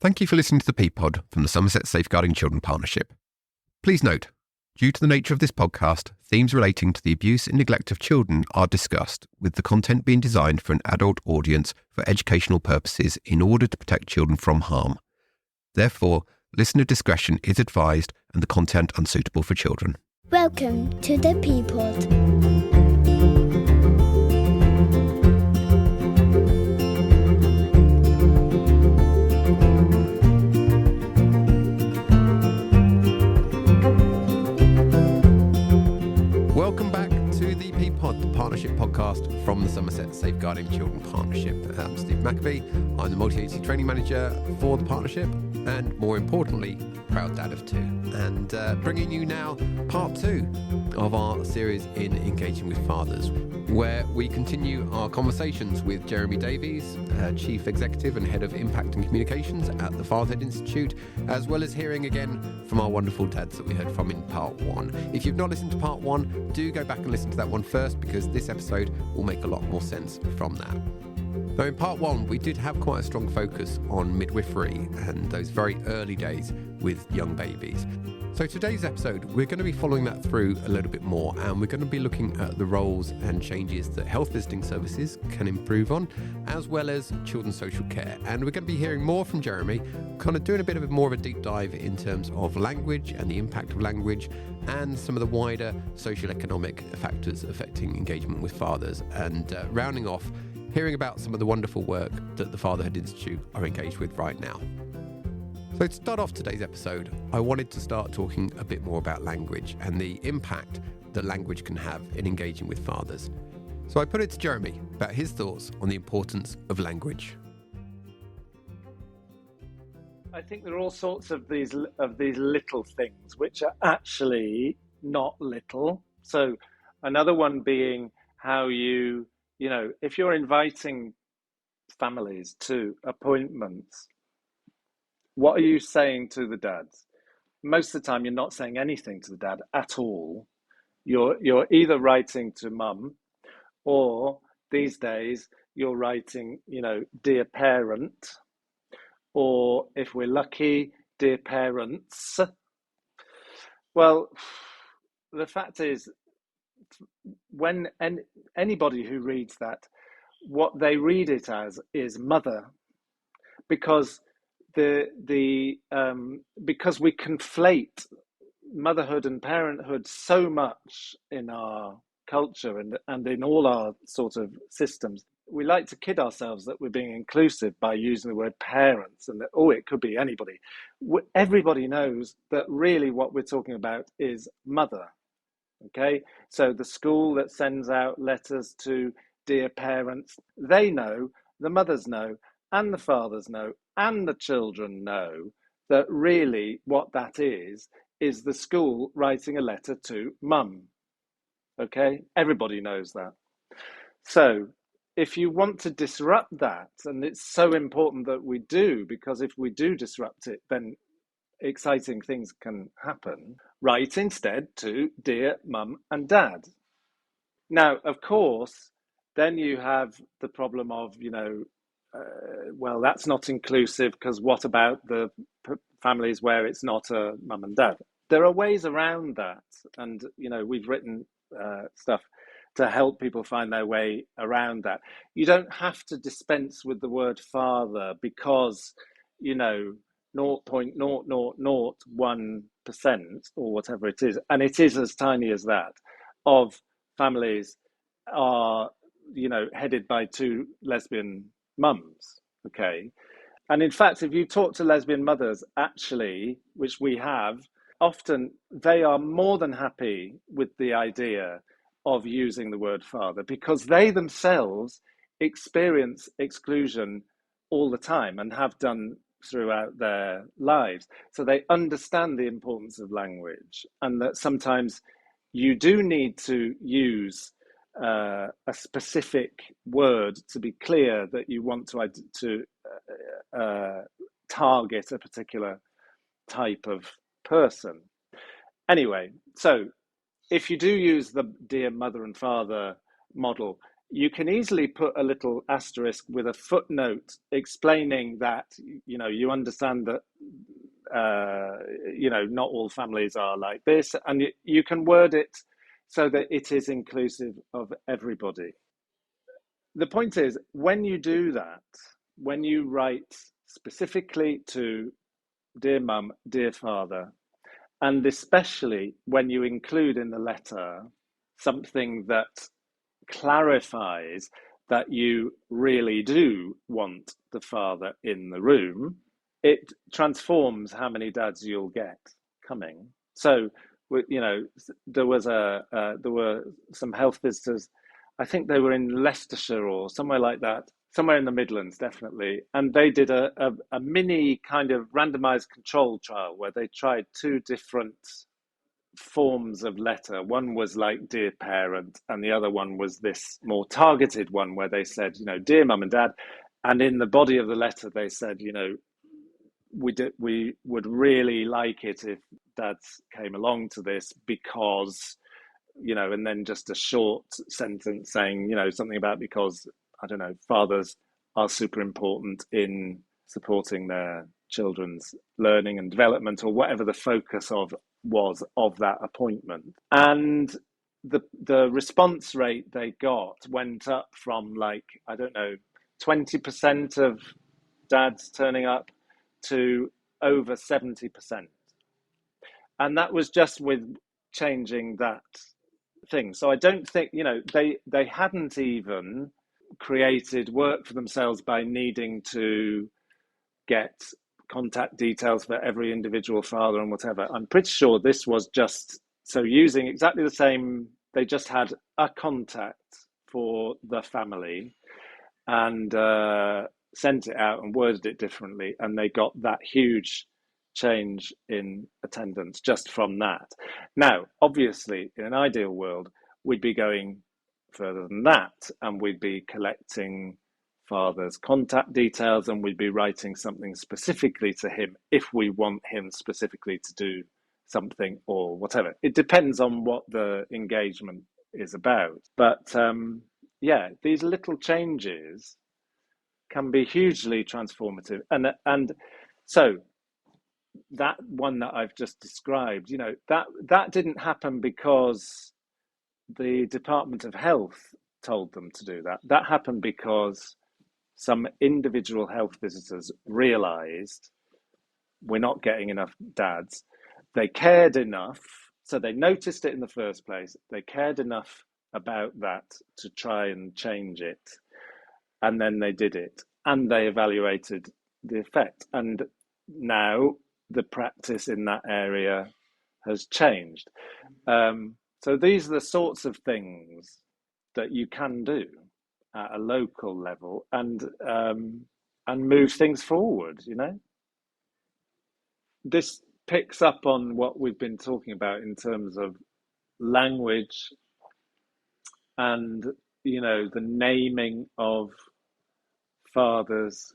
Thank you for listening to the ThePPod from the Somerset Safeguarding Children Partnership. Please note, due to the nature of this podcast, themes relating to the abuse and neglect of children are discussed, with the content being designed for an adult audience for educational purposes in order to protect children from harm. Therefore, listener discretion is advised and the content unsuitable for children. Welcome to the ThePPod. Welcome back to the ThePPod, the partnership podcast from the Somerset Safeguarding Children Partnership. I'm Steve McAfee. I'm the multi-agency training manager for the partnership and, more importantly, proud dad of two. And bringing you now part 2 of our series in Engaging with Fathers, where we continue our conversations with Jeremy Davies, Chief Executive and Head of Impact and Communications at the Fatherhood Institute, as well as hearing again from our wonderful dads that we heard from in part 1. If you've not listened to part 1, do go back and listen to that one first, because this episode will make a lot more sense from that. Now, in part 1, we did have quite a strong focus on midwifery and those very early days with young babies. So today's episode, we're going to be following that through a little bit more, and we're going to be looking at the roles and changes that health visiting services can improve on, as well as children's social care. And we're going to be hearing more from Jeremy, kind of doing a bit of more of a deep dive in terms of language and the impact of language and some of the wider socioeconomic factors affecting engagement with fathers, and rounding off, hearing about some of the wonderful work that the Fatherhood Institute are engaged with right now. So to start off today's episode, I wanted to start talking a bit more about language and the impact that language can have in engaging with fathers. So I put it to Jeremy about his thoughts on the importance of language. I think there are all sorts of these little things which are actually not little. So another one being how if you're inviting families to appointments, what are you saying to the dads? Most of the time, you're not saying anything to the dad at all. You're either writing to mum, or these days you're writing, dear parent, or if we're lucky, dear parents. Well, the fact is, when anybody who reads that, what they read it as is mother, because because we conflate motherhood and parenthood so much in our culture and in all our sort of systems. We like to kid ourselves that we're being inclusive by using the word parents, and that, it could be anybody. Everybody knows that really what we're talking about is mother. Okay, so the school that sends out letters to dear parents, they know, the mothers know, and the fathers know, and the children know that really what that is the school writing a letter to mum. Okay, everybody knows that. So if you want to disrupt that, and it's so important that we do, because if we do disrupt it, then exciting things can happen. Write instead to dear mum and dad. Now, of course, then you have the problem of, that's not inclusive, because what about the families where it's not a mum and dad? There are ways around that, and we've written stuff to help people find their way around that. You don't have to dispense with the word father, because 0.0001% or whatever it is, and it is as tiny as that, of families are headed by 2 lesbian mums. Okay, and in fact, if you talk to lesbian mothers, actually, which we have, often they are more than happy with the idea of using the word father, because they themselves experience exclusion all the time and have done throughout their lives. So they understand the importance of language, and that sometimes you do need to use a specific word to be clear that you want to target a particular type of person. Anyway, so if you do use the dear mother and father model, you can easily put a little asterisk with a footnote explaining that, you understand that, not all families are like this, and you can word it so that it is inclusive of everybody. The point is, when you do that, when you write specifically to dear mum, dear father, and especially when you include in the letter something that clarifies that you really do want the father in the room, it transforms how many dads you'll get coming. So, there were some health visitors. I think they were in Leicestershire or somewhere like that, somewhere in the Midlands, definitely. And they did a mini kind of randomized control trial where they tried two different forms of letter. One was like dear parent, and the other one was this more targeted one where they said, dear mum and dad. And in the body of the letter, they said, we would really like it if dads came along to this because, and then just a short sentence saying, something about because, I don't know, fathers are super important in supporting their children's learning and development, or whatever the focus was of that appointment. And the response rate they got went up from 20% of dads turning up to over 70%. And that was just with changing that thing. So I don't think, they hadn't even created work for themselves by needing to get contact details for every individual father and whatever. I'm pretty sure this was just using exactly the same. They just had a contact for the family and sent it out and worded it differently, and they got that huge change in attendance just from that. Now, obviously, in an ideal world, we'd be going further than that, and we'd be collecting father's contact details, and we'd be writing something specifically to him if we want him specifically to do something or whatever. It depends on what the engagement is about. But these little changes can be hugely transformative. And so that one that I've just described, that didn't happen because the Department of Health told them to do that. That happened because some individual health visitors realized we're not getting enough dads. They cared enough, so they noticed it in the first place. They cared enough about that to try and change it. And then they did it, and they evaluated the effect. And now the practice in that area has changed. So these are the sorts of things that you can do at a local level and move things forward, This picks up on what we've been talking about in terms of language and, the naming of fathers.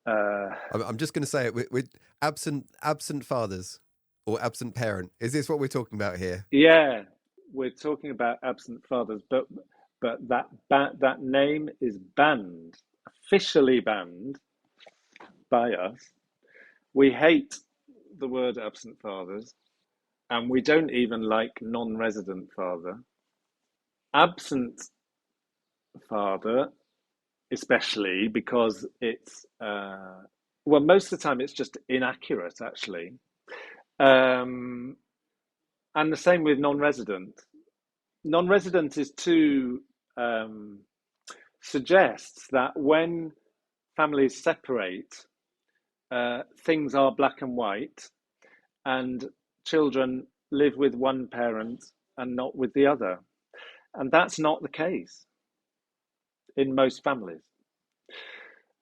I'm just going to say it with absent fathers or absent parent. Is this what we're talking about here? Yeah, we're talking about absent fathers, but that name is banned, officially banned by us. We hate the word absent fathers, and we don't even like non-resident father. Absent father, especially because it's most of the time it's just inaccurate, actually. And the same with non-resident. Non-resident is suggests that when families separate, things are black and white, and children live with one parent and not with the other. And that's not the case in most families.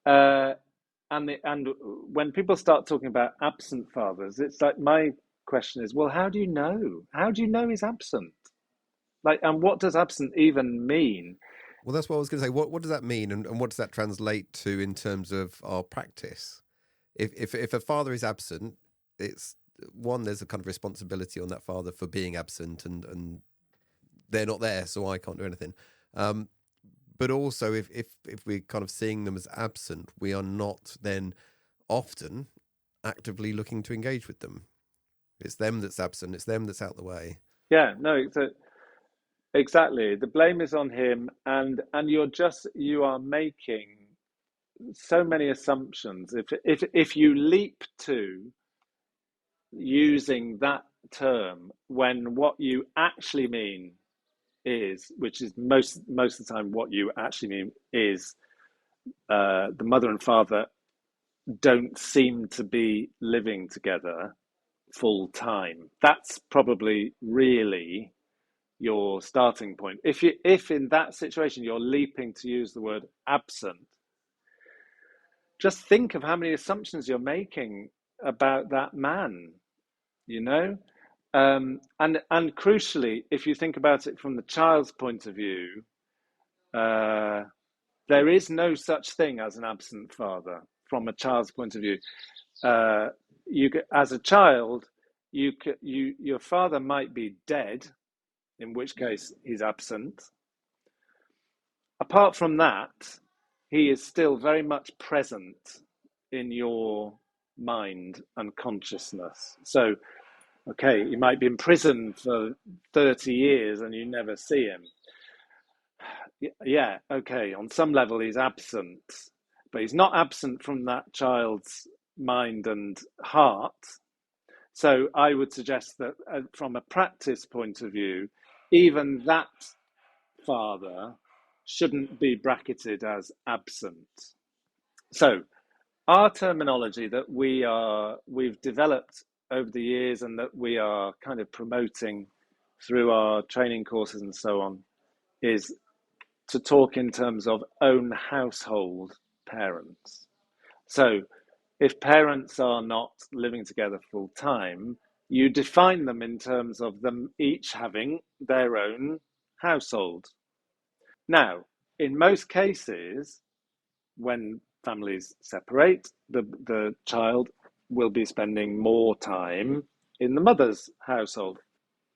And when people start talking about absent fathers, it's like my question is, well, how do you know? How do you know he's absent? And what does absent even mean? Well, that's what I was going to say. What does that mean, and what does that translate to in terms of our practice? If a father is absent, it's one, there's a kind of responsibility on that father for being absent, and they're not there, so I can't do anything. But also, if we're kind of seeing them as absent, we are not then often actively looking to engage with them. It's them that's absent. It's them that's out the way. Yeah, no, exactly. The blame is on him, and you are making so many assumptions. If you leap to using that term when what you actually mean is, which is most of the time what you actually mean is, the mother and father don't seem to be living together full time. That's probably really your starting point. If in that situation you're leaping to use the word absent, just think of how many assumptions you're making about that man, you know? And crucially, if you think about it from the child's point of view, there is no such thing as an absent father from a child's point of view. As a child, your father might be dead, in which case he's absent. Apart from that, he is still very much present in your mind and consciousness. So, okay, he might be in prison for 30 years and you never see him. Yeah, okay, on some level he's absent, but he's not absent from that child's mind and heart. So I would suggest that from a practice point of view, even that father shouldn't be bracketed as absent. So our terminology that we've developed over the years and that we are kind of promoting through our training courses and so on is to talk in terms of own household parents. So if parents are not living together full time, you define them in terms of them each having their own household. Now, in most cases, when families separate, the child will be spending more time in the mother's household.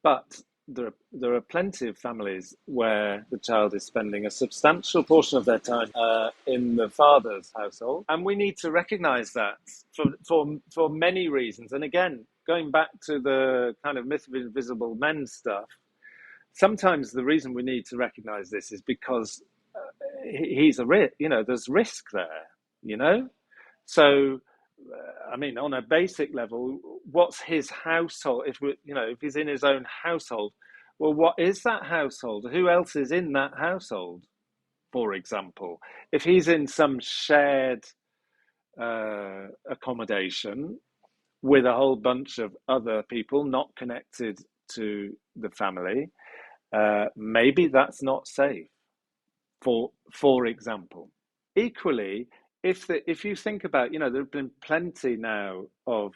But there are plenty of families where the child is spending a substantial portion of their time in the father's household, and we need to recognise that for many reasons. And again, going back to the kind of myth of invisible men stuff, sometimes the reason we need to recognise this is because he's a risk. There's risk there. So. I mean, on a basic level, what's his household? If he's in his own household, well, what is that household? Who else is in that household? For example, if he's in some shared accommodation with a whole bunch of other people not connected to the family, maybe that's not safe. For example, equally, if you think about, there have been plenty now of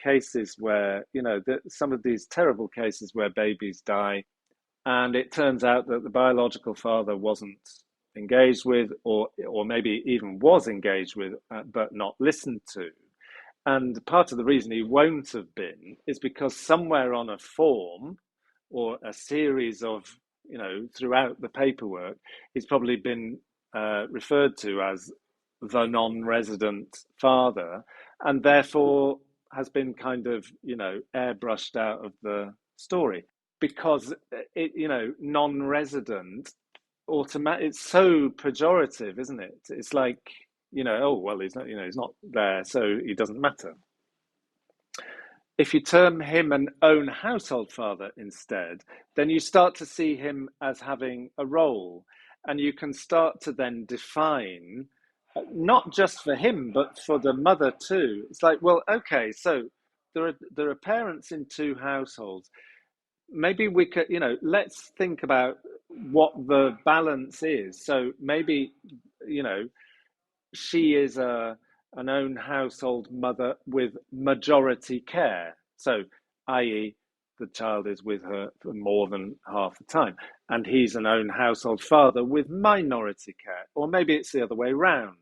cases where, some of these terrible cases where babies die, and it turns out that the biological father wasn't engaged with, or maybe even was engaged with, but not listened to. And part of the reason he won't have been is because somewhere on a form or a series of, throughout the paperwork, he's probably been referred to as the non-resident father, and therefore has been kind of, airbrushed out of the story because non-resident it's so pejorative, isn't it? It's like, oh well, he's not there, so he doesn't matter. If you term him an own household father instead, then you start to see him as having a role, and you can start to then define, not just for him, but for the mother too. It's like, well, okay, so there are parents in two households. Maybe we could, let's think about what the balance is. So maybe, she is an own household mother with majority care. So, i.e., the child is with her for more than half the time, and he's an own household father with minority care. Or maybe it's the other way around.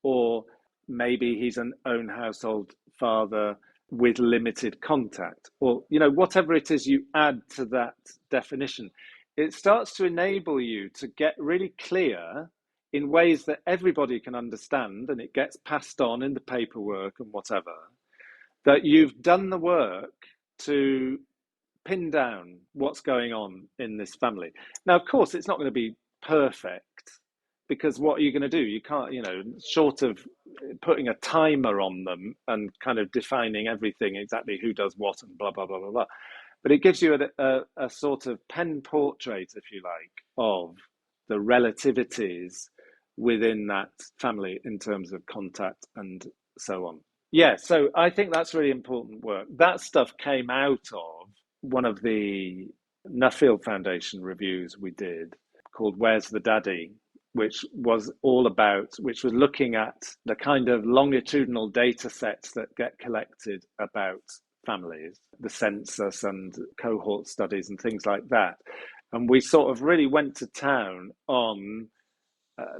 Or maybe he's an own household father with limited contact. Or, whatever it is you add to that definition. it starts to enable you to get really clear in ways that everybody can understand, and it gets passed on in the paperwork and whatever, that you've done the work to pin down what's going on in this family. Now, of course, it's not going to be perfect, because what are you going to do? You can't, short of putting a timer on them and kind of defining everything, exactly who does what and blah, blah, blah, blah, blah. But it gives you a sort of pen portrait, if you like, of the relativities within that family in terms of contact and so on. Yeah, so I think that's really important work. That stuff came out of one of the Nuffield Foundation reviews we did called Where's the Daddy, which was looking at the kind of longitudinal data sets that get collected about families, the census and cohort studies and things like that. And we sort of really went to town on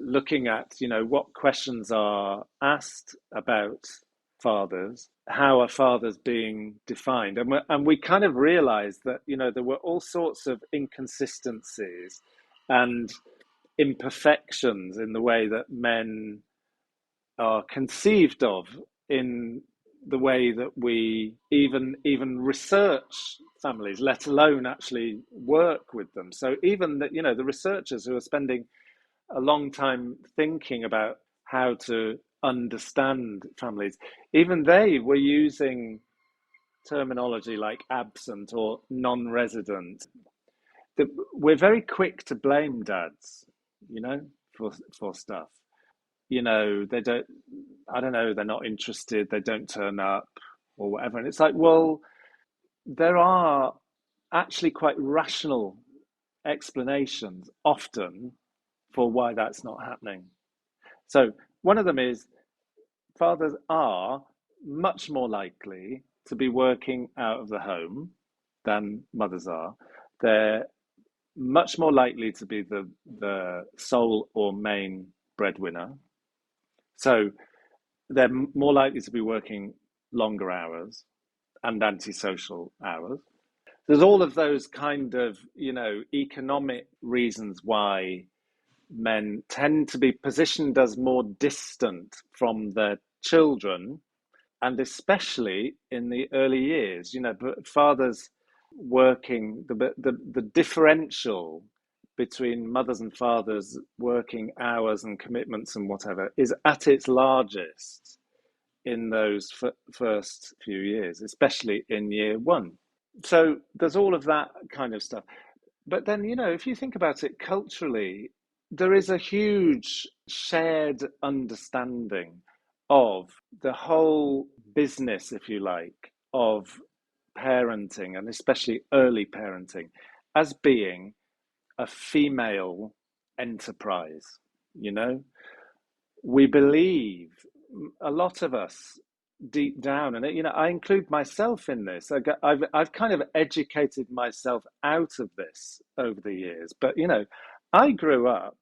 looking at, what questions are asked about fathers, how are fathers being defined, and we kind of realized that there were all sorts of inconsistencies and imperfections in the way that men are conceived of, in the way that we even research families, let alone actually work with them. So even that, the researchers who are spending a long time thinking about how to understand families, even they were using terminology like absent or non-resident. We're very quick to blame dads, for stuff. They don't, I don't know, they're not interested, they don't turn up or whatever. And it's like, well, there are actually quite rational explanations often for why that's not happening. So one of them is fathers are much more likely to be working out of the home than mothers are. They're much more likely to be the sole or main breadwinner. So they're more likely to be working longer hours and antisocial hours. There's all of those kind of, economic reasons why men tend to be positioned as more distant from their children, and especially in the early years. But fathers working, the differential between mothers and fathers working hours and commitments and whatever is at its largest in those first few years, especially in year one. So there's all of that kind of stuff. But then, if you think about it culturally, there is a huge shared understanding of the whole business, if you like, of parenting, and especially early parenting, as being a female enterprise. We believe, a lot of us deep down, and I include myself in this. I've kind of educated myself out of this over the years, but I grew up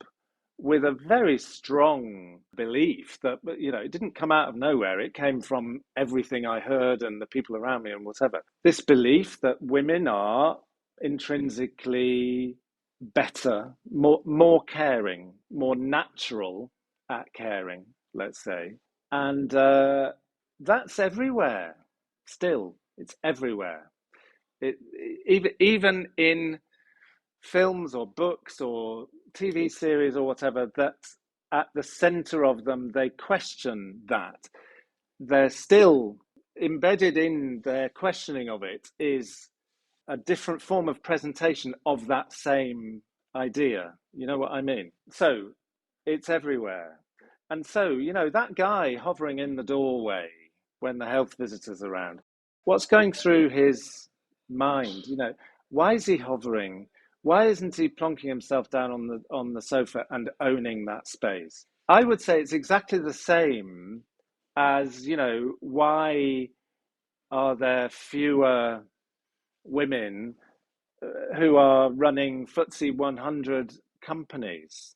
with a very strong belief that it didn't come out of nowhere. It came from everything I heard and the people around me and whatever. This belief that women are intrinsically better, more caring, more natural at caring, let's say, and that's everywhere. Still, it's everywhere. Even in films or books or TV series or whatever, that at the center of them, they question that. They're still embedded in their questioning of it is a different form of presentation of that same idea. You know what I mean? So it's everywhere. And so, that guy hovering in the doorway when the health visitor's around, what's going through his mind? Why is he hovering? Why isn't he plonking himself down on the sofa and owning that space? I would say it's exactly the same as, why are there fewer women who are running FTSE 100 companies?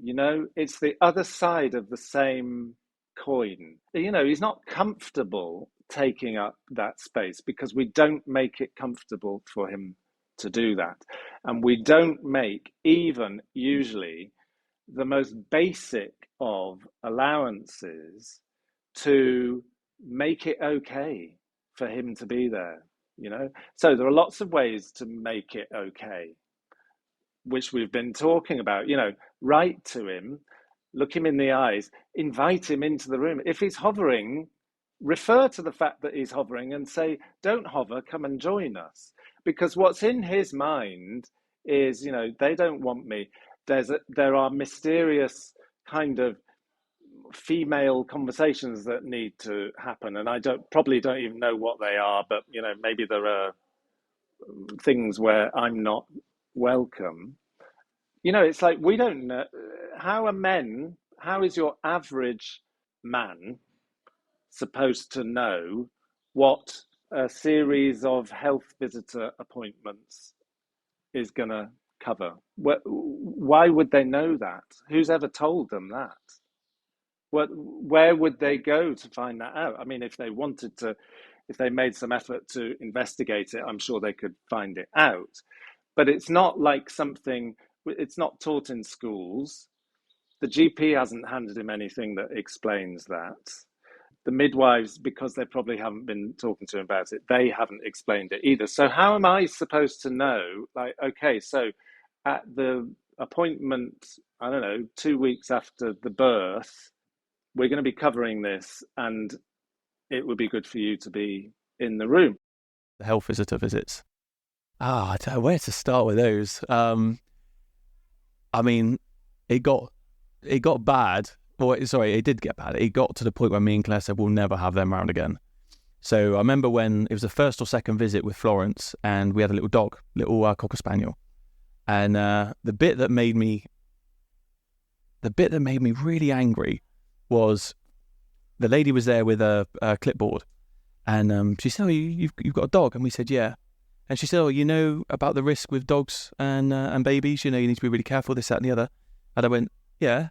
It's the other side of the same coin. He's not comfortable taking up that space because we don't make it comfortable for him to do that. And we don't make even usually the most basic of allowances to make it okay for him to be there, So there are lots of ways to make it okay, which we've been talking about, write to him, look him in the eyes, invite him into the room. If he's hovering, refer to the fact that he's hovering and say, don't hover, come and join us. Because what's in his mind is, they don't want me. There are mysterious kind of female conversations that need to happen, and I probably don't even know what they are, but maybe there are things where I'm not welcome. It's like we don't know how is your average man supposed to know what a series of health visitor appointments is going to cover? Why would they know that? Who's ever told them that? Where would they go to find that out? I mean, if they made some effort to investigate it, I'm sure they could find it out. But it's not like it's not taught in schools. The GP hasn't handed him anything that explains that. The midwives, because they probably haven't been talking to him about it, they haven't explained it either. So how am I supposed to know, okay, so at the appointment, I don't know, 2 weeks after the birth, we're going to be covering this, and it would be good for you to be in the room. The health visitor visits. I don't know where to start with those. I mean, it got bad. It did get bad. It got to the point where me and Claire said, we'll never have them round again. So I remember when it was the first or second visit with Florence, and we had a little dog, Cocker Spaniel. And the bit that made me really angry was the lady was there with a clipboard, and she said, "Oh, you've got a dog?" And we said, "Yeah." And she said, "Oh, you know about the risk with dogs and babies? You need to be really careful, this, that, and the other." And I went, "Yeah."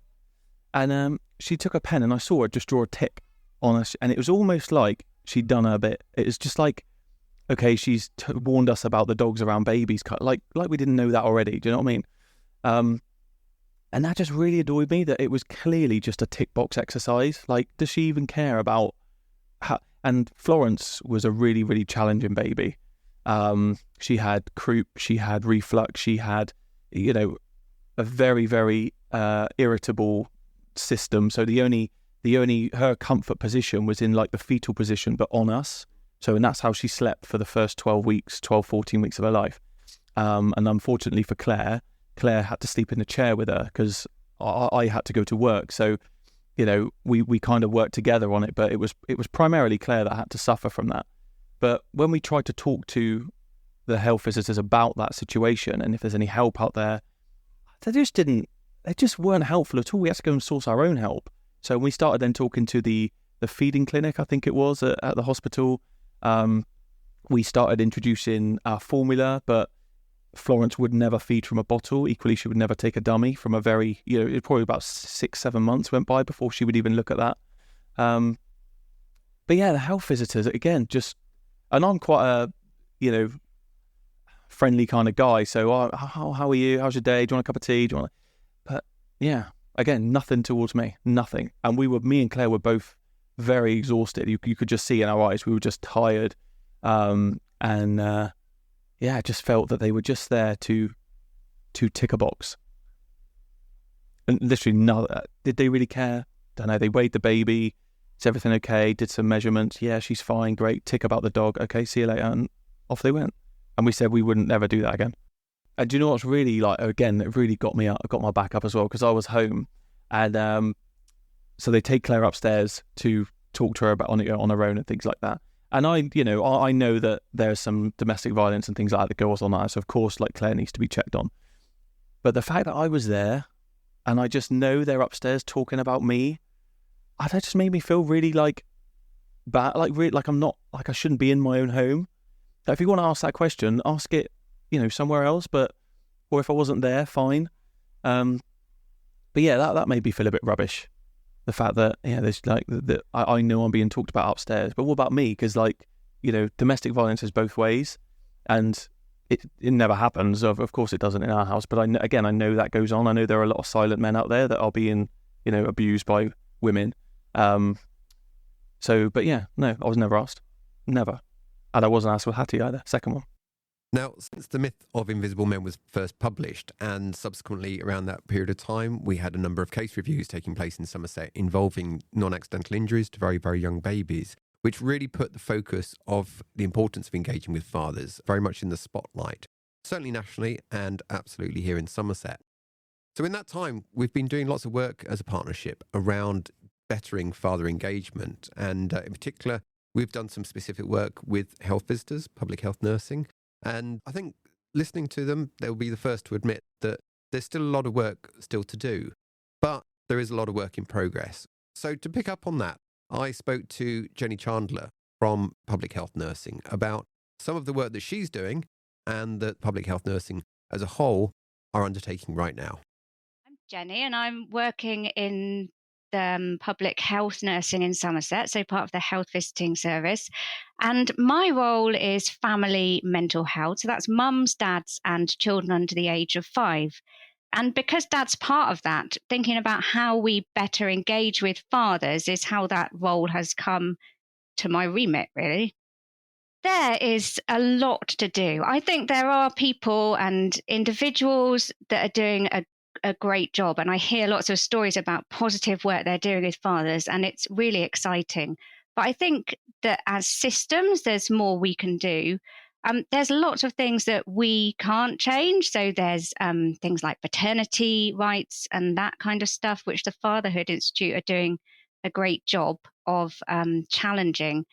And she took a pen, and I saw her just draw a tick on us, and it was almost like she'd done her bit. It was just like, okay, she's warned us about the dogs around babies, like we didn't know that already. Do you know what I mean? And that just really annoyed me, that it was clearly just a tick box exercise. Like, does she even care about how? And Florence was a really, really challenging baby. She had croup, she had reflux, she had, a very, very irritable system. So the only her comfort position was in like the fetal position, but on us. And that's how she slept for the first 14 weeks of her life. And unfortunately for Claire had to sleep in the chair with her because I had to go to work. So, we kind of worked together on it, but it was primarily Claire that had to suffer from that. But when we tried to talk to the health visitors about that situation and if there's any help out there, they just weren't helpful at all. We had to go and source our own help. So we started then talking to the feeding clinic, I think it was, at the hospital. We started introducing our formula, but Florence would never feed from a bottle. Equally, she would never take a dummy from a very, probably about 6-7 months went by before she would even look at that. But yeah, the health visitors, again, and I'm quite a, friendly kind of guy. So, how are you? How's your day? Do you want a cup of tea? But yeah, again, nothing towards me, nothing. And me and Claire were both very exhausted. You could just see in our eyes, we were just tired. I just felt that they were just there to tick a box. And literally, did they really care? Don't know. They weighed the baby. Is everything okay? Did some measurements. Yeah, she's fine. Great. Tick about the dog. Okay, see you later. And off they went. And we said we wouldn't never do that again. And do you know what's really again, it really got me up, got my back up as well, because I was home. And so they take Claire upstairs to talk to her about on her own and things like that. And I know that there's some domestic violence and things like that goes on there. So of course, Claire needs to be checked on. But the fact that I was there and I just know they're upstairs talking about me, that just made me feel really bad, I'm not, I shouldn't be in my own home. If you want to ask that question, ask it, somewhere else. Or if I wasn't there, fine. But yeah, that made me feel a bit rubbish. The fact that, there's I know I'm being talked about upstairs, but what about me? Because domestic violence is both ways. And it never happens. Of course it doesn't in our house, but I know that goes on. I know there are a lot of silent men out there that are being, abused by women. But yeah, no, I was never asked. Never. And I wasn't asked with Hattie either, second one. Now, since the myth of invisible men was first published, and subsequently around that period of time, we had a number of case reviews taking place in Somerset involving non-accidental injuries to very, very young babies, which really put the focus of the importance of engaging with fathers very much in the spotlight, certainly nationally and absolutely here in Somerset. So in that time, we've been doing lots of work as a partnership around bettering father engagement. And in particular, we've done some specific work with health visitors, public health nursing. And I think listening to them, they'll be the first to admit that there's still a lot of work still to do, but there is a lot of work in progress. So to pick up on that, I spoke to Jenny Chandler from Public Health Nursing about some of the work that she's doing and that public health nursing as a whole are undertaking right now. I'm Jenny, and I'm working in public health nursing in Somerset, so part of the health visiting service. And my role is family mental health. So that's mums, dads, and children under the age of 5. And because dad's part of that, thinking about how we better engage with fathers is how that role has come to my remit, really. There is a lot to do. I think there are people and individuals that are doing a great job. And I hear lots of stories about positive work they're doing with fathers, and it's really exciting. But I think that as systems, there's more we can do. There's lots of things that we can't change. So there's things like paternity rights and that kind of stuff, which the Fatherhood Institute are doing a great job of challenging.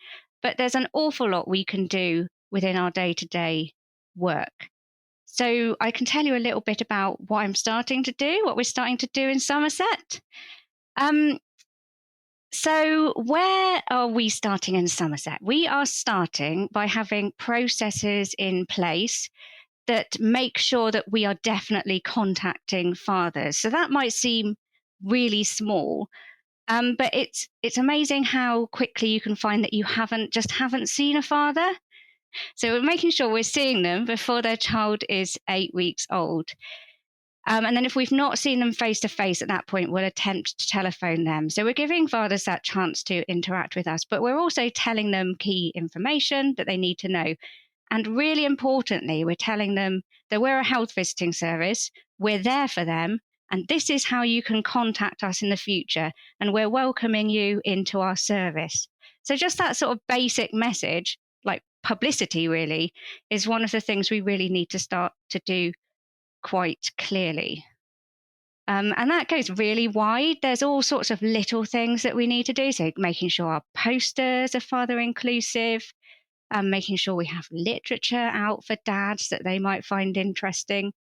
But there's an awful lot we can do within our day-to-day work. So I can tell you a little bit about what I'm starting to do, what we're starting to do in Somerset. So where are we starting in Somerset? We are starting by having processes in place that make sure that we are definitely contacting fathers. So that might seem really small, but it's amazing how quickly you can find that you haven't seen a father. So we're making sure we're seeing them before their child is 8 weeks old. And then if we've not seen them face to face at that point, we'll attempt to telephone them. So we're giving fathers that chance to interact with us, but we're also telling them key information that they need to know. And really importantly, we're telling them that we're a health visiting service, we're there for them, and this is how you can contact us in the future, and we're welcoming you into our service. So just that sort of basic message, like publicity really, is one of the things we really need to start to do quite clearly. And that goes really wide. There's all sorts of little things that we need to do. So making sure our posters are father inclusive, making sure we have literature out for dads that they might find interesting,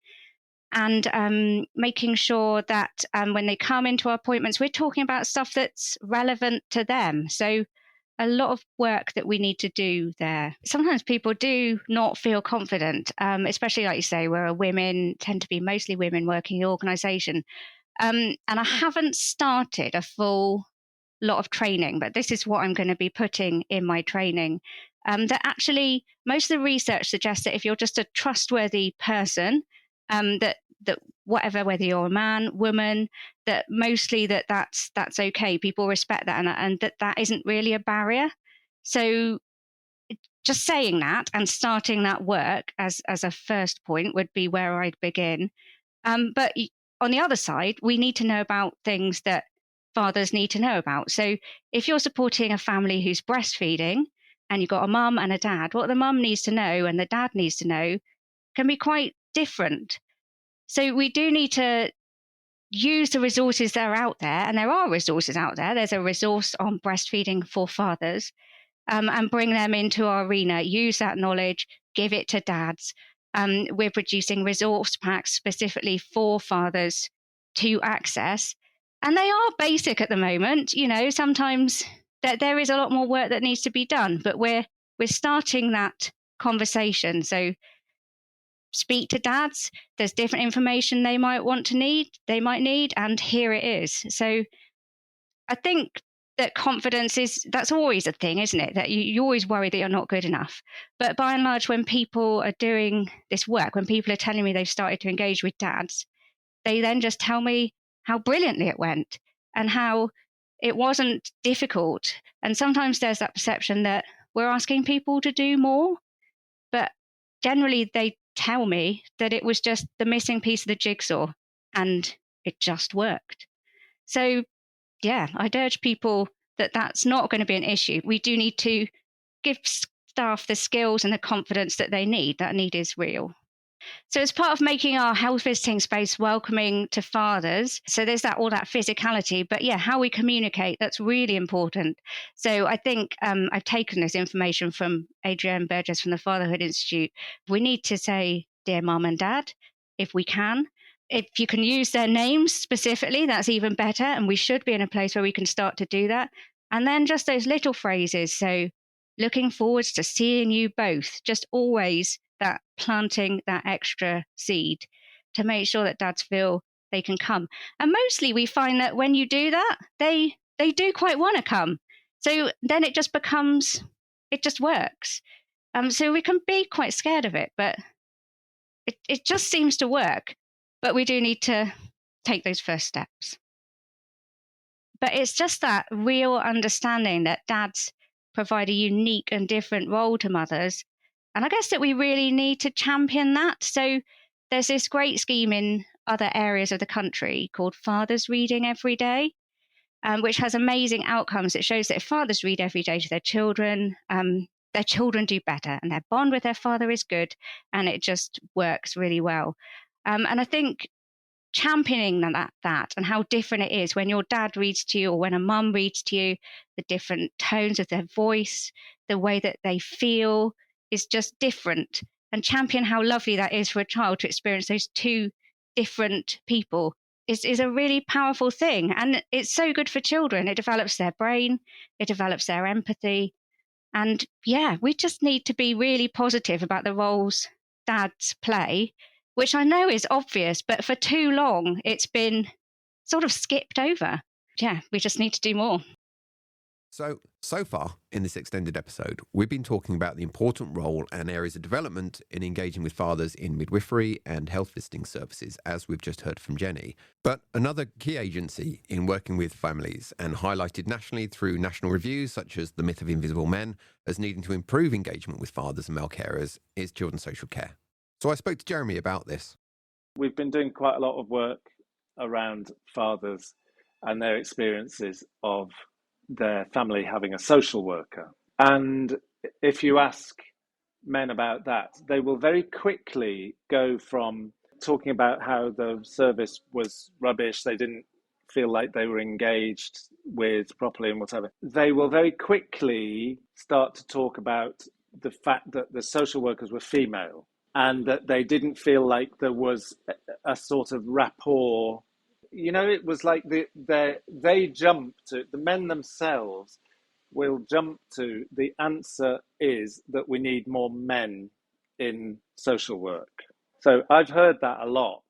and making sure that when they come into our appointments, we're talking about stuff that's relevant to them. So a lot of work that we need to do there. Sometimes people do not feel confident, especially like you say, where women tend to be mostly women working in the organisation. And I haven't started a full lot of training, but this is what I'm going to be putting in my training. That actually, most of the research suggests that if you're just a trustworthy person, that whether you're a man, woman, that mostly that's okay. People respect that, and that isn't really a barrier. So just saying that and starting that work as a first point would be where I'd begin. But on the other side, we need to know about things that fathers need to know about. So if you're supporting a family who's breastfeeding and you've got a mum and a dad, what the mum needs to know and the dad needs to know can be quite different. So we do need to use the resources that are out there, and there are resources out there. There's a resource on breastfeeding for fathers, and bring them into our arena, use that knowledge, give it to dads. We're producing resource packs specifically for fathers to access, and they are basic at the moment. Sometimes there is a lot more work that needs to be done, but we're starting that conversation. So speak to dads. There's different information they might need, and here it is. So I think that confidence that's always a thing, isn't it? That you always worry that you're not good enough. But by and large, when people are doing this work, when people are telling me they've started to engage with dads, they then just tell me how brilliantly it went and how it wasn't difficult. And sometimes there's that perception that we're asking people to do more, but generally they tell me that it was just the missing piece of the jigsaw and it just worked. So yeah, I'd urge people that that's not going to be an issue. We do need to give staff the skills and the confidence that they need. That need is real. So as part of making our health visiting space welcoming to fathers, so there's all that physicality, but yeah, how we communicate, that's really important. So I think I've taken this information from Adrienne Burgess from the Fatherhood Institute. We need to say, dear mum and dad, if we can. If you can use their names specifically, that's even better. And we should be in a place where we can start to do that. And then just those little phrases. So looking forwards to seeing you both, just always that planting that extra seed to make sure that dads feel they can come. And mostly we find that when you do that, they do quite want to come. So then it just works. So we can be quite scared of it, but it just seems to work. But we do need to take those first steps. But it's just that real understanding that dads provide a unique and different role to mothers. And I guess that we really need to champion that. So there's this great scheme in other areas of the country called Fathers Reading Every Day, which has amazing outcomes. It shows that if fathers read every day to their children do better and their bond with their father is good, and it just works really well. And I think championing that and how different it is when your dad reads to you or when a mum reads to you, the different tones of their voice, the way that they feel is just different, and champion how lovely that is for a child to experience those two different people is a really powerful thing. And it's so good for children. It develops their brain, it develops their empathy. And yeah, we just need to be really positive about the roles dads play, which I know is obvious, but for too long, it's been sort of skipped over. Yeah, we just need to do more. So far in this extended episode, we've been talking about the important role and areas of development in engaging with fathers in midwifery and health visiting services, as we've just heard from Jenny. But another key agency in working with families and highlighted nationally through national reviews, such as The Myth of Invisible Men, as needing to improve engagement with fathers and male carers, is children's social care. So I spoke to Jeremy about this. We've been doing quite a lot of work around fathers and their experiences of their family having a social worker. And if you ask men about that, they will very quickly go from talking about how the service was rubbish, they didn't feel like they were engaged with properly and whatever. They will very quickly start to talk about the fact that the social workers were female and that they didn't feel like there was a sort of rapport. You know, it was like they jumped to, the men themselves will jump to, the answer is that we need more men in social work. So I've heard that a lot.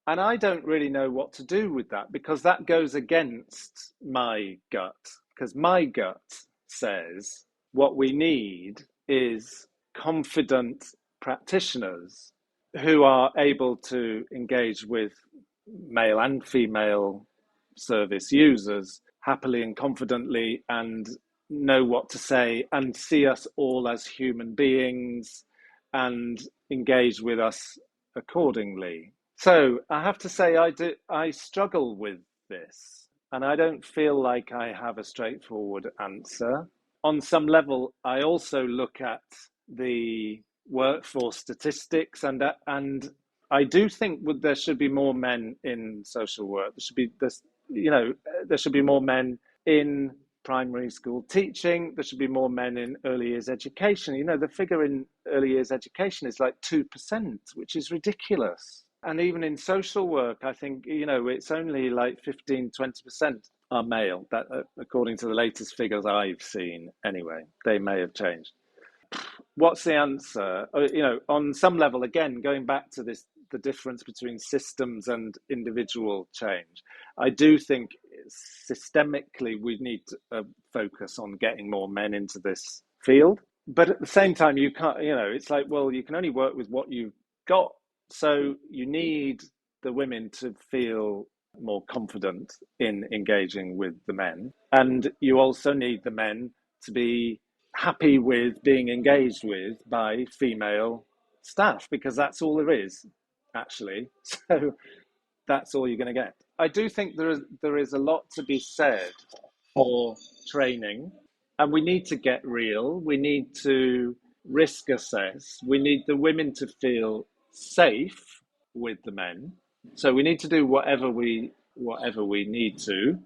And I don't really know what to do with that, because that goes against my gut. Because my gut says what we need is confident practitioners who are able to engage with male and female service users happily and confidently and know what to say and see us all as human beings and engage with us accordingly. So I have to say I struggle with this, and I don't feel like I have a straightforward answer. On some level, I also look at the workforce statistics, and I do think there should be more men in social work. There should be more men in primary school teaching. There should be more men in early years education. You know, the figure in early years education is like 2%, which is ridiculous. And even in social work, I think, it's only like 15-20% are male. That, according to the latest figures I've seen, anyway, they may have changed. What's the answer? On some level, again, going back to this, the difference between systems and individual change, I do think systemically we need to focus on getting more men into this field. But at the same time, you can't, it's like, well, you can only work with what you've got. So you need the women to feel more confident in engaging with the men. And you also need the men to be happy with being engaged with by female staff, because that's all there is, actually. So that's all you're going to get. I do think there is a lot to be said for training, and we need to get real. We need to risk assess. We need the women to feel safe with the men. So we need to do whatever we need to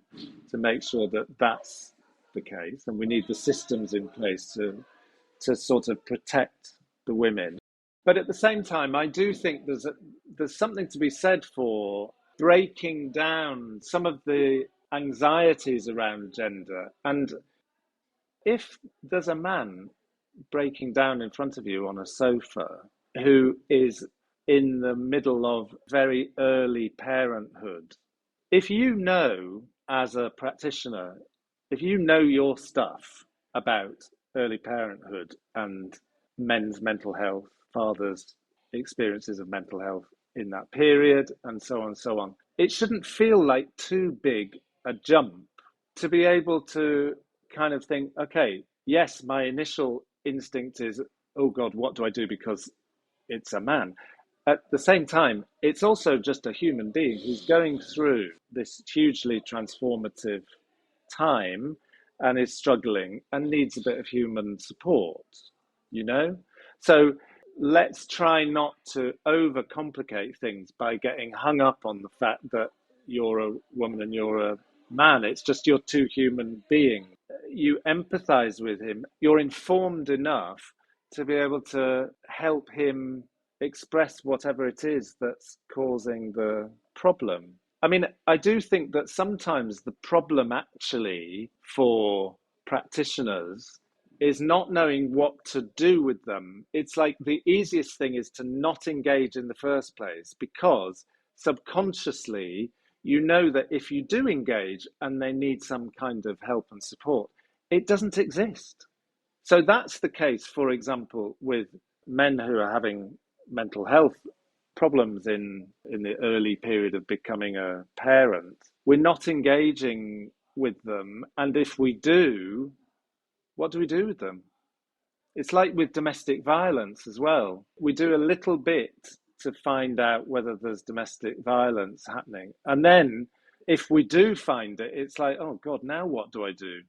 make sure that that's the case, and we need the systems in place to sort of protect the women. But at the same time, I do think there's something to be said for breaking down some of the anxieties around gender. And if there's a man breaking down in front of you on a sofa who is in the middle of very early parenthood, if you know as a practitioner, if you know your stuff about early parenthood and men's mental health, fathers' experiences of mental health in that period, and so on and so on, it shouldn't feel like too big a jump to be able to kind of think, okay, yes, my initial instinct is, oh God, what do I do because it's a man? At the same time, it's also just a human being who's going through this hugely transformative time and is struggling and needs a bit of human support, So let's try not to overcomplicate things by getting hung up on the fact that you're a woman and you're a man. It's just you're two human beings. You empathize with him. You're informed enough to be able to help him express whatever it is that's causing the problem. I mean, I do think that sometimes the problem actually for practitioners is not knowing what to do with them. It's like the easiest thing is to not engage in the first place, because subconsciously you know that if you do engage and they need some kind of help and support, it doesn't exist. So that's the case, for example, with men who are having mental health problems in the early period of becoming a parent. We're not engaging with them. And if we do, what do we do with them? It's like with domestic violence as well. We do a little bit to find out whether there's domestic violence happening. And then if we do find it, it's like, oh God, now what do I do?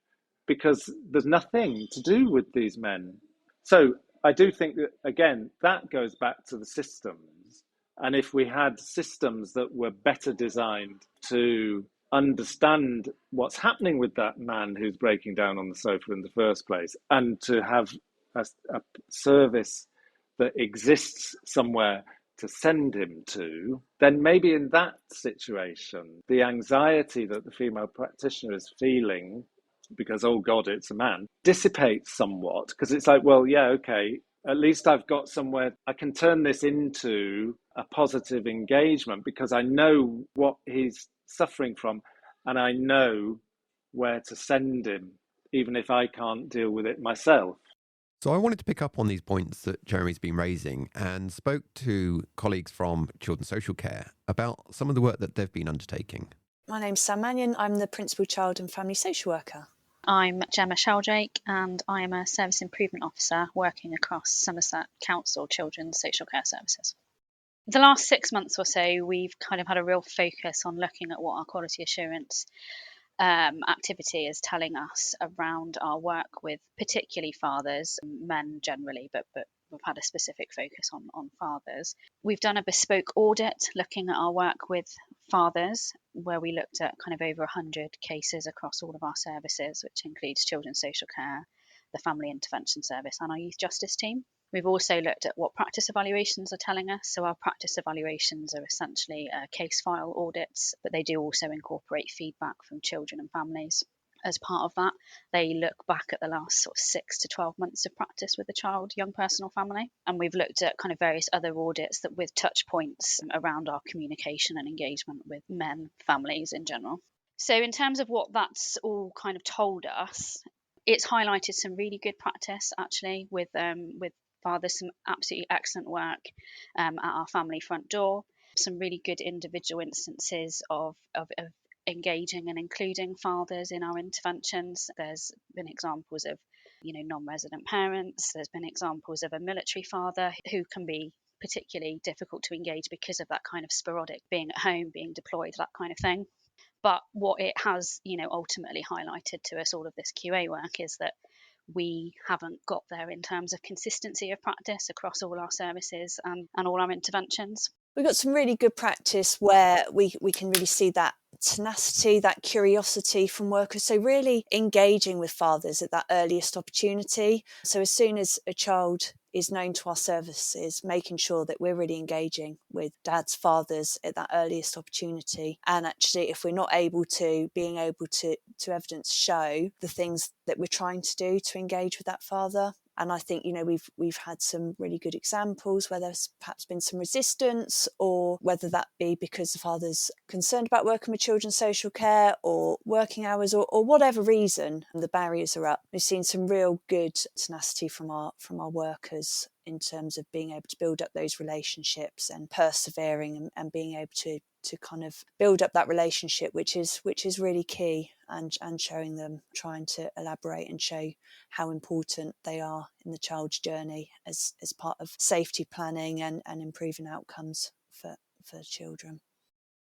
Because there's nothing to do with these men. So I do think that, again, that goes back to the systems. And if we had systems that were better designed to understand what's happening with that man who's breaking down on the sofa in the first place, and to have a service that exists somewhere to send him to, then maybe in that situation, the anxiety that the female practitioner is feeling because, oh God, it's a man, dissipates somewhat, because it's like, well, yeah, okay, at least I've got somewhere I can turn this into a positive engagement, because I know what he's suffering from and I know where to send him, even if I can't deal with it myself. So I wanted to pick up on these points that Jeremy's been raising and spoke to colleagues from Children's Social Care about some of the work that they've been undertaking. My name's Sam Mannion. I'm the Principal Child and Family Social Worker. I'm Gemma Sheldrake, and I am a Service Improvement Officer working across Somerset Council Children's Social Care Services. The last 6 months or so, we've kind of had a real focus on looking at what our quality assurance activity is telling us around our work with particularly fathers, men generally, but we've had a specific focus on fathers. We've done a bespoke audit looking at our work with fathers, where we looked at kind of over 100 cases across all of our services, which includes Children's Social Care, the Family Intervention Service and our Youth Justice team. We've also looked at what practice evaluations are telling us. So our practice evaluations are essentially case file audits, but they do also incorporate feedback from children and families. As part of that, they look back at the last sort of 6 to 12 months of practice with a child, young person or family. And we've looked at kind of various other audits that with touch points around our communication and engagement with men, families in general. So in terms of what that's all kind of told us, it's highlighted some really good practice actually with fathers, some absolutely excellent work at our family front door, some really good individual instances of engaging and including fathers in our interventions. There's been examples of, non-resident parents. There's been examples of a military father who can be particularly difficult to engage because of that kind of sporadic being at home, being deployed, that kind of thing. But what it has, ultimately highlighted to us, all of this QA work, is that we haven't got there in terms of consistency of practice across all our services and all our interventions. We've got some really good practice where we can really see that tenacity, that curiosity from workers. So really engaging with fathers at that earliest opportunity. So as soon as a child is known to our services, making sure that we're really engaging with dads, fathers at that earliest opportunity. And actually, if we're not able to, being able to evidence show the things that we're trying to do to engage with that father. And I think, we've had some really good examples where there's perhaps been some resistance, or whether that be because the father's concerned about working with children's social care or working hours, or whatever reason, and the barriers are up. We've seen some real good tenacity from our workers in terms of being able to build up those relationships and persevering and being able to kind of build up that relationship, which is really key, and showing them, trying to elaborate and show how important they are in the child's journey as part of safety planning and improving outcomes for children.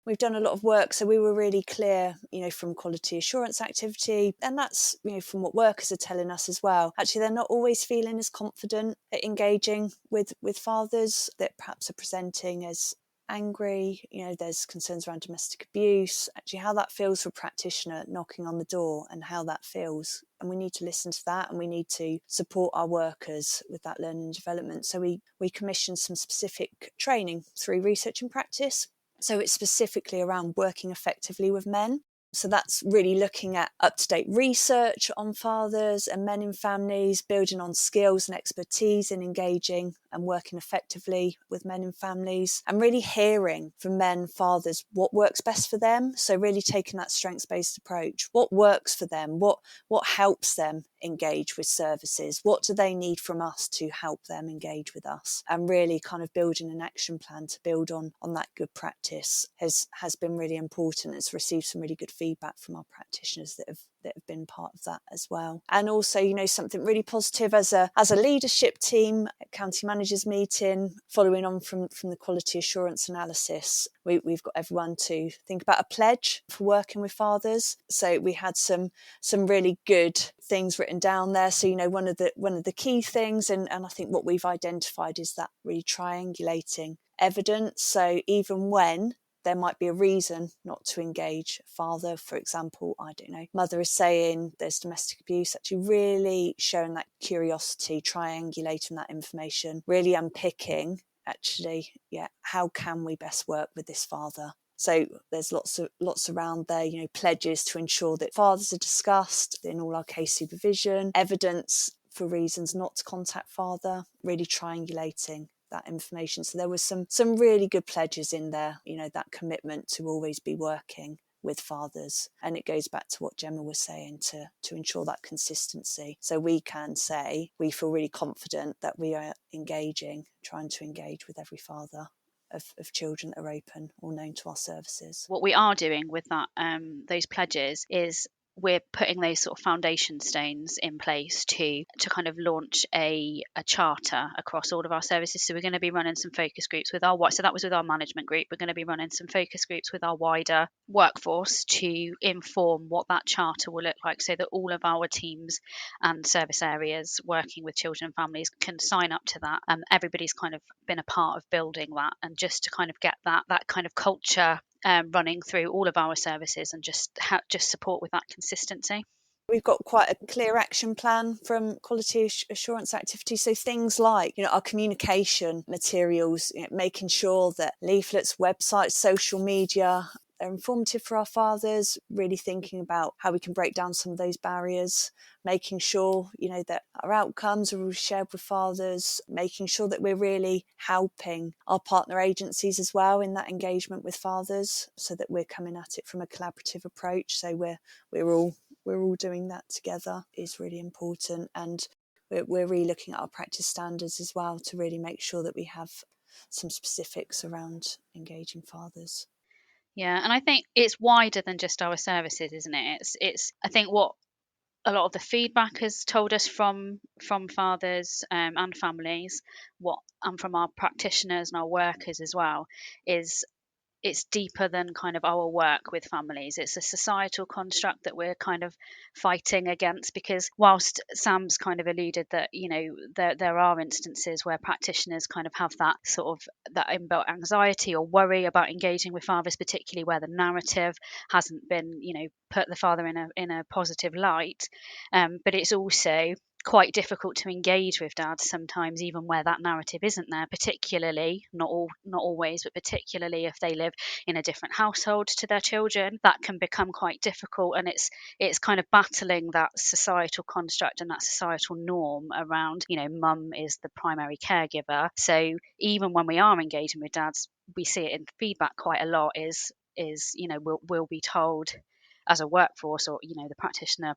We've done a lot of work, so we were really clear, from quality assurance activity, and that's, from what workers are telling us as well. Actually, they're not always feeling as confident at engaging with fathers, that perhaps are presenting as angry. There's concerns around domestic abuse, actually how that feels for a practitioner knocking on the door and how that feels. And we need to listen to that, and we need to support our workers with that learning and development. So we commissioned some specific training through research and practice. So it's specifically around working effectively with men. So that's really looking at up-to-date research on fathers and men in families, building on skills and expertise in engaging and working effectively with men in families, and really hearing from men, fathers, what works best for them. So really taking that strengths-based approach. What works for them? What helps them engage with services? What do they need from us to help them engage with us? And really kind of building an action plan to build on that good practice has been really important. It's received some really good feedback from our practitioners that have been part of that as well. And also, something really positive as a leadership team at county managers meeting, following on from the quality assurance analysis, we've got everyone to think about a pledge for working with fathers. So we had some really good things written down there. So one of the key things, and I think what we've identified is that really triangulating evidence. So even when there might be a reason not to engage father, for example, I don't know, mother is saying there's domestic abuse, actually really showing that curiosity, triangulating that information, really unpicking actually, how can we best work with this father? So there's lots around there, pledges to ensure that fathers are discussed in all our case supervision, evidence for reasons not to contact father, really triangulating that information. So there was some really good pledges in there, that commitment to always be working with fathers. And it goes back to what Gemma was saying, to ensure that consistency. So we can say we feel really confident that we are trying to engage with every father of children that are open or known to our services. What we are doing with that, those pledges, is we're putting those sort of foundation stones in place to kind of launch a charter across all of our services. So we're going to be running some focus groups with so that was with our management group. We're going to be running some focus groups with our wider workforce to inform what that charter will look like, so that all of our teams and service areas working with children and families can sign up to that. Everybody's kind of been a part of building that, and just to kind of get that kind of culture running through all of our services, and just support with that consistency. We've got quite a clear action plan from quality assurance activity. So things like, our communication materials, making sure that leaflets, websites, social media, they're informative for our fathers, really thinking about how we can break down some of those barriers, making sure, that our outcomes are shared with fathers, making sure that we're really helping our partner agencies as well in that engagement with fathers, so that we're coming at it from a collaborative approach. So we're all doing that together is really important. And we're really looking at our practice standards as well to really make sure that we have some specifics around engaging fathers. Yeah, and I think it's wider than just our services, isn't it? It's I think what a lot of the feedback has told us from fathers and families, and from our practitioners and our workers as well, is it's deeper than kind of our work with families. It's a societal construct that we're kind of fighting against, because whilst Sam's kind of alluded that, there are instances where practitioners kind of have that sort of that inbuilt anxiety or worry about engaging with fathers, particularly where the narrative hasn't been, put the father in a positive light. But it's also quite difficult to engage with dads sometimes, even where that narrative isn't there, particularly not always, but particularly if they live in a different household to their children. That can become quite difficult, and it's kind of battling that societal construct and that societal norm around, mum is the primary caregiver. So even when we are engaging with dads, we see it in feedback quite a lot, is we'll be told as a workforce, or the practitioner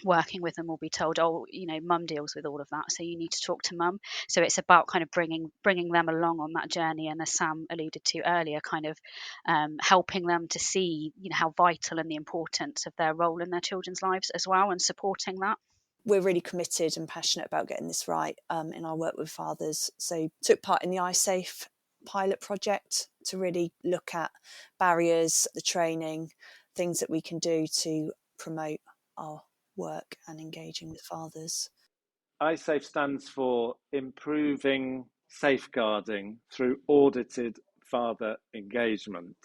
working with them will be told, oh, mum deals with all of that, so you need to talk to mum. So it's about kind of bringing them along on that journey, and as Sam alluded to earlier, kind of helping them to see how vital and the importance of their role in their children's lives as well, and supporting that. We're really committed and passionate about getting this right in our work with fathers. So took part in the iSafe pilot project to really look at barriers, the training, things that we can do to promote our work and engaging with fathers. iSafe stands for Improving Safeguarding Through Audited Father Engagement.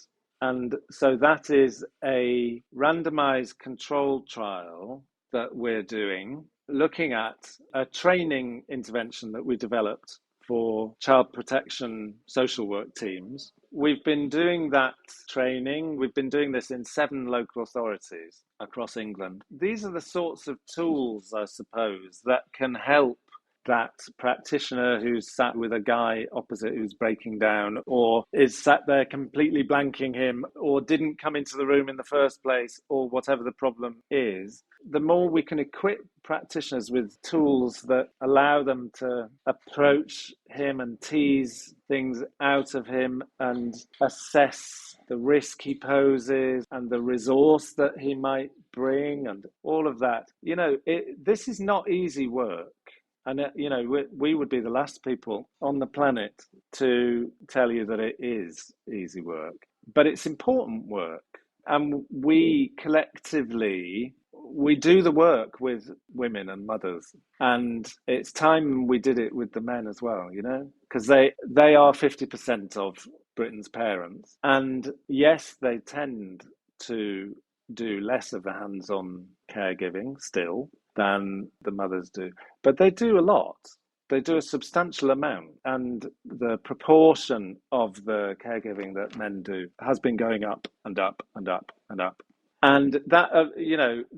And so that is a randomized controlled trial that we're doing, looking at a training intervention that we developed for child protection social work teams. We've been doing that training. We've been doing this in 7 local authorities across England. These are the sorts of tools, I suppose, that can help that practitioner who's sat with a guy opposite who's breaking down, or is sat there completely blanking him, or didn't come into the room in the first place, or whatever the problem is. The more we can equip practitioners with tools that allow them to approach him and tease things out of him and assess the risk he poses and the resource that he might bring and all of that. This is not easy work. And, we would be the last people on the planet to tell you that it is easy work. But it's important work. And we collectively, we do the work with women and mothers. And it's time we did it with the men as well, because they are 50% of Britain's parents. And yes, they tend to do less of the hands-on caregiving still than the mothers do. But they do a lot. They do a substantial amount. And the proportion of the caregiving that men do has been going up and up and up and up. And that,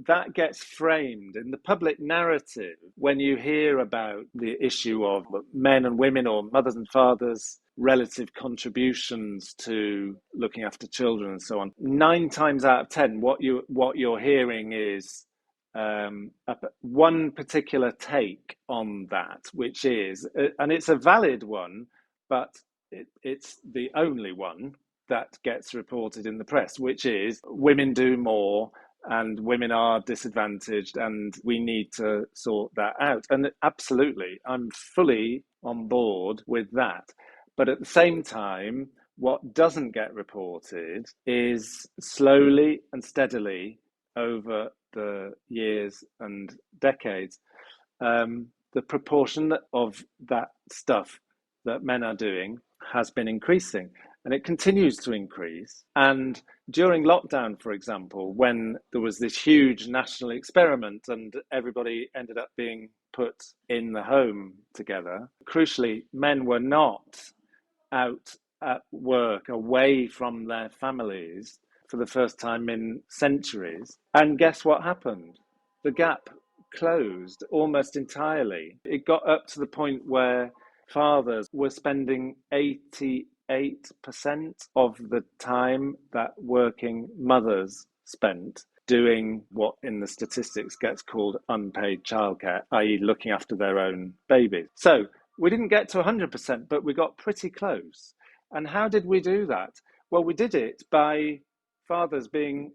that gets framed in the public narrative when you hear about the issue of men and women or mothers and fathers' relative contributions to looking after children and so on. 9 times out of 10, what you're hearing is one particular take on that, which is, and it's a valid one, but it's the only one that gets reported in the press, which is women do more and women are disadvantaged and we need to sort that out. And absolutely, I'm fully on board with that. But at the same time, what doesn't get reported is slowly and steadily over the years and decades, the proportion of that stuff that men are doing has been increasing. And it continues to increase. And during lockdown, for example, when there was this huge national experiment and everybody ended up being put in the home together, crucially, men were not out at work away from their families for the first time in centuries. And guess what happened? The gap closed almost entirely. It got up to the point where fathers were spending 88% of the time that working mothers spent doing what in the statistics gets called unpaid childcare, i.e. looking after their own babies. So we didn't get to 100%, but we got pretty close. And how did we do that? Well, we did it by fathers being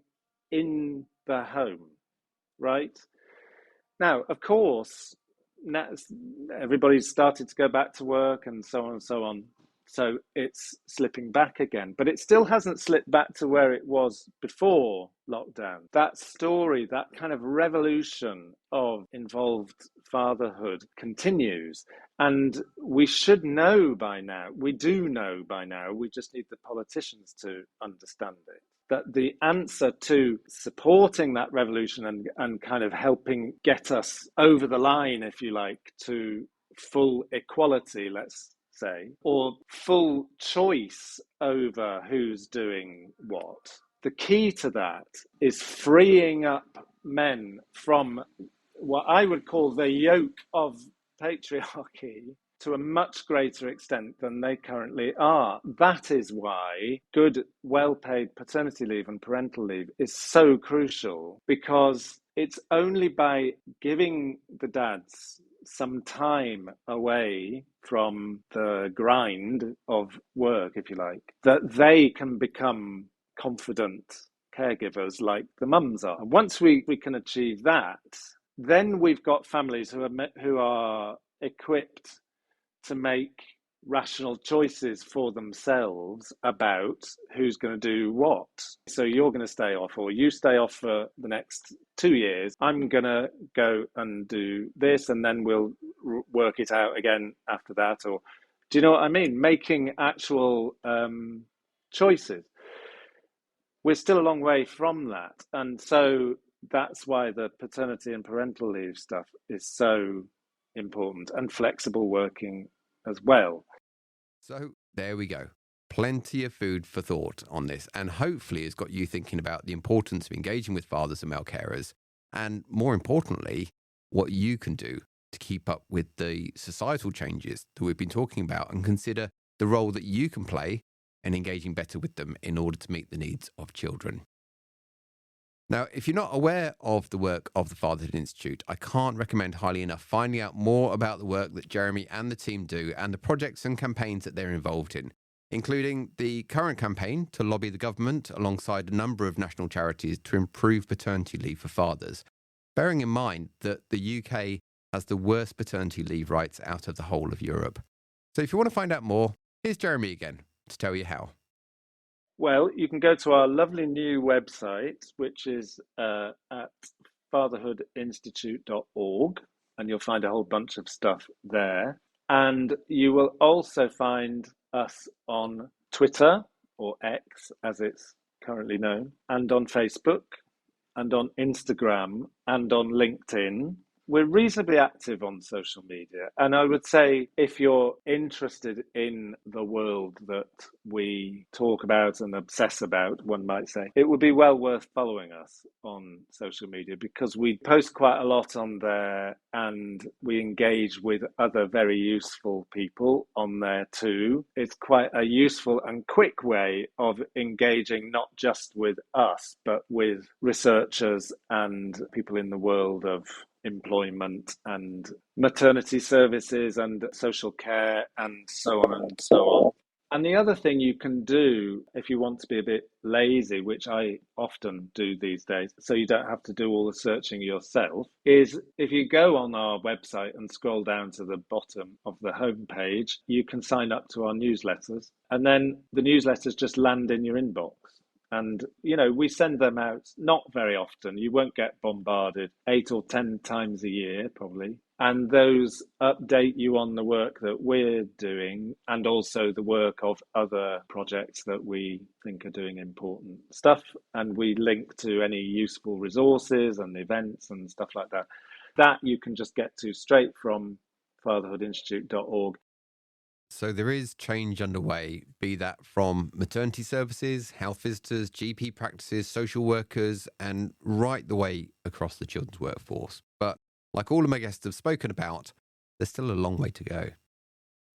in the home, right? Now, of course, everybody's started to go back to work and so on and so on. So it's slipping back again, but it still hasn't slipped back to where it was before lockdown. That story, that kind of revolution of involved fatherhood continues. And we should know by now, we do know by now, we just need the politicians to understand it, that the answer to supporting that revolution and kind of helping get us over the line, if you like, to full equality, let's say, or full choice over who's doing what. The key to that is freeing up men from what I would call the yoke of patriarchy to a much greater extent than they currently are. That is why good, well-paid paternity leave and parental leave is so crucial, because it's only by giving the dads some time away from the grind of work, if you like, that they can become confident caregivers like the mums are. And once we can achieve that, then we've got families who are equipped to make rational choices for themselves about who's going to do what. So you're going to stay off, or you stay off for the next 2 years. I'm going to go and do this, and then we'll work it out again after that. Or do you know what I mean? Making actual choices. We're still a long way from that. And so that's why the paternity and parental leave stuff is so important, and flexible working as well. So there we go. Plenty of food for thought on this, and hopefully it's got you thinking about the importance of engaging with fathers and male carers, and more importantly, what you can do to keep up with the societal changes that we've been talking about, and consider the role that you can play in engaging better with them in order to meet the needs of children. Now, if you're not aware of the work of the Fatherhood Institute, I can't recommend highly enough finding out more about the work that Jeremy and the team do and the projects and campaigns that they're involved in, including the current campaign to lobby the government alongside a number of national charities to improve paternity leave for fathers, bearing in mind that the UK has the worst paternity leave rights out of the whole of Europe. So if you want to find out more, here's Jeremy again to tell you how. Well, you can go to our lovely new website, which is at fatherhoodinstitute.org, and you'll find a whole bunch of stuff there. And you will also find us on Twitter, or X as it's currently known, and on Facebook, and on Instagram, and on LinkedIn. We're reasonably active on social media. And I would say if you're interested in the world that we talk about and obsess about, one might say, it would be well worth following us on social media, because we post quite a lot on there, and we engage with other very useful people on there too. It's quite a useful and quick way of engaging not just with us, but with researchers and people in the world of employment and maternity services and social care and so on and so on. And the other thing you can do if you want to be a bit lazy, which I often do these days, so you don't have to do all the searching yourself, is if you go on our website and scroll down to the bottom of the homepage, you can sign up to our newsletters, and then the newsletters just land in your inbox. And, you know, we send them out not very often. You won't get bombarded 8 or 10 times a year, probably. And those update you on the work that we're doing, and also the work of other projects that we think are doing important stuff. And we link to any useful resources and events and stuff like that. That you can just get to straight from fatherhoodinstitute.org. So there is change underway, be that from maternity services, health visitors, GP practices, social workers, and right the way across the children's workforce. But like all of my guests have spoken about, there's still a long way to go.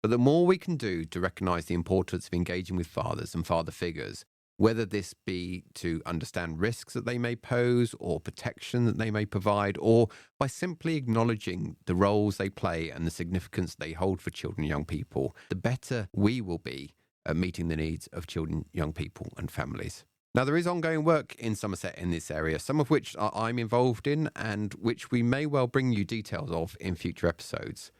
But the more we can do to recognise the importance of engaging with fathers and father figures, whether this be to understand risks that they may pose or protection that they may provide, or by simply acknowledging the roles they play and the significance they hold for children and young people, the better we will be at meeting the needs of children, young people and families. Now, there is ongoing work in Somerset in this area, some of which I'm involved in and which we may well bring you details of in future episodes.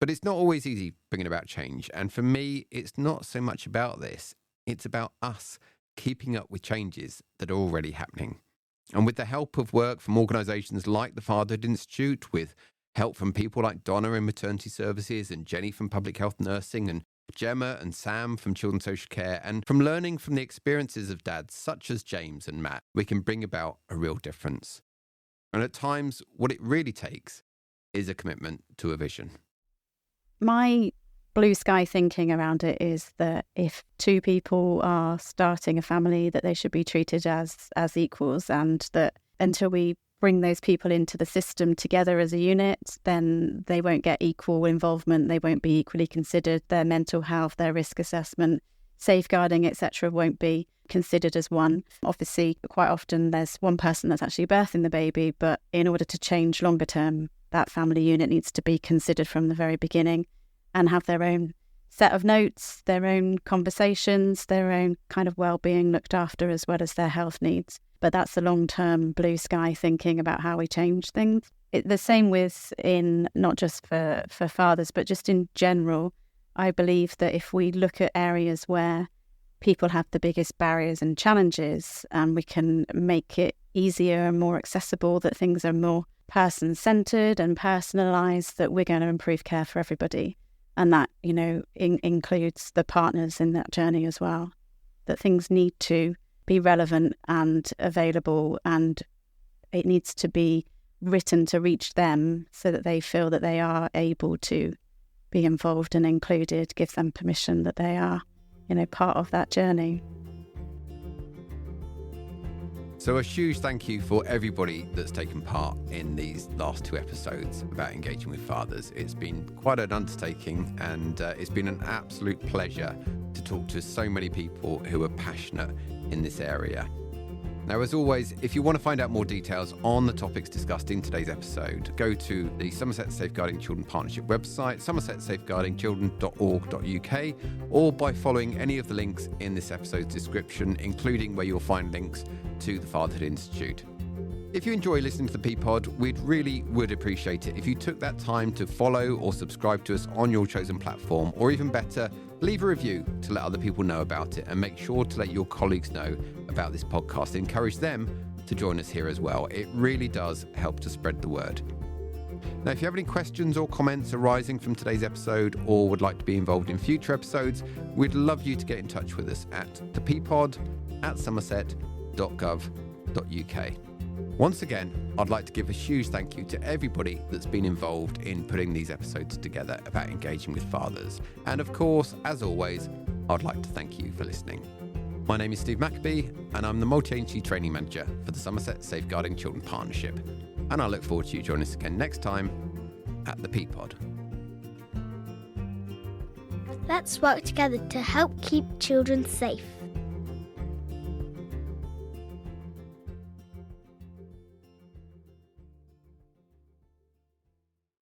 But it's not always easy bringing about change. And for me, it's not so much about this. It's about us keeping up with changes that are already happening. And with the help of work from organisations like the Fatherhood Institute, with help from people like Donna in maternity services and Jenny from public health nursing and Gemma and Sam from children's social care, and from learning from the experiences of dads such as James and Matt, we can bring about a real difference. And at times, what it really takes is a commitment to a vision. My blue sky thinking around it is that if two people are starting a family, that they should be treated as equals, and that until we bring those people into the system together as a unit, then they won't get equal involvement, they won't be equally considered, their mental health, their risk assessment, safeguarding, etc. won't be considered as one. Obviously, quite often there's one person that's actually birthing the baby, but in order to change longer term, that family unit needs to be considered from the very beginning and have their own set of notes, their own conversations, their own kind of well-being looked after, as well as their health needs. But that's the long-term blue sky thinking about how we change things. The same with in not just for fathers, but just in general. I believe that if we look at areas where people have the biggest barriers and challenges, and we can make it easier and more accessible, that things are more person-centred and personalised, that we're going to improve care for everybody. And that, includes the partners in that journey as well. That things need to be relevant and available, and it needs to be written to reach them so that they feel that they are able to be involved and included, give them permission that they are, part of that journey. So a huge thank you for everybody that's taken part in these last two episodes about engaging with fathers. It's been quite an undertaking, and it's been an absolute pleasure to talk to so many people who are passionate in this area. Now, as always, if you want to find out more details on the topics discussed in today's episode, go to the Somerset Safeguarding Children Partnership website, somersetsafeguardingchildren.org.uk, or by following any of the links in this episode's description, including where you'll find links to the Fatherhood Institute. If you enjoy listening to the ThePPod, we'd really would appreciate it if you took that time to follow or subscribe to us on your chosen platform, or even better, leave a review to let other people know about it, and make sure to let your colleagues know about this podcast. Encourage them to join us here as well. It really does help to spread the word. Now, if you have any questions or comments arising from today's episode, or would like to be involved in future episodes, we'd love you to get in touch with us at theppod@somerset.gov.uk. Once again, I'd like to give a huge thank you to everybody that's been involved in putting these episodes together about engaging with fathers. And of course, as always, I'd like to thank you for listening. My name is Steve Maccabee, and I'm the Multi-Agency Training Manager for the Somerset Safeguarding Children Partnership. And I look forward to you joining us again next time at the ThePPod. Let's work together to help keep children safe.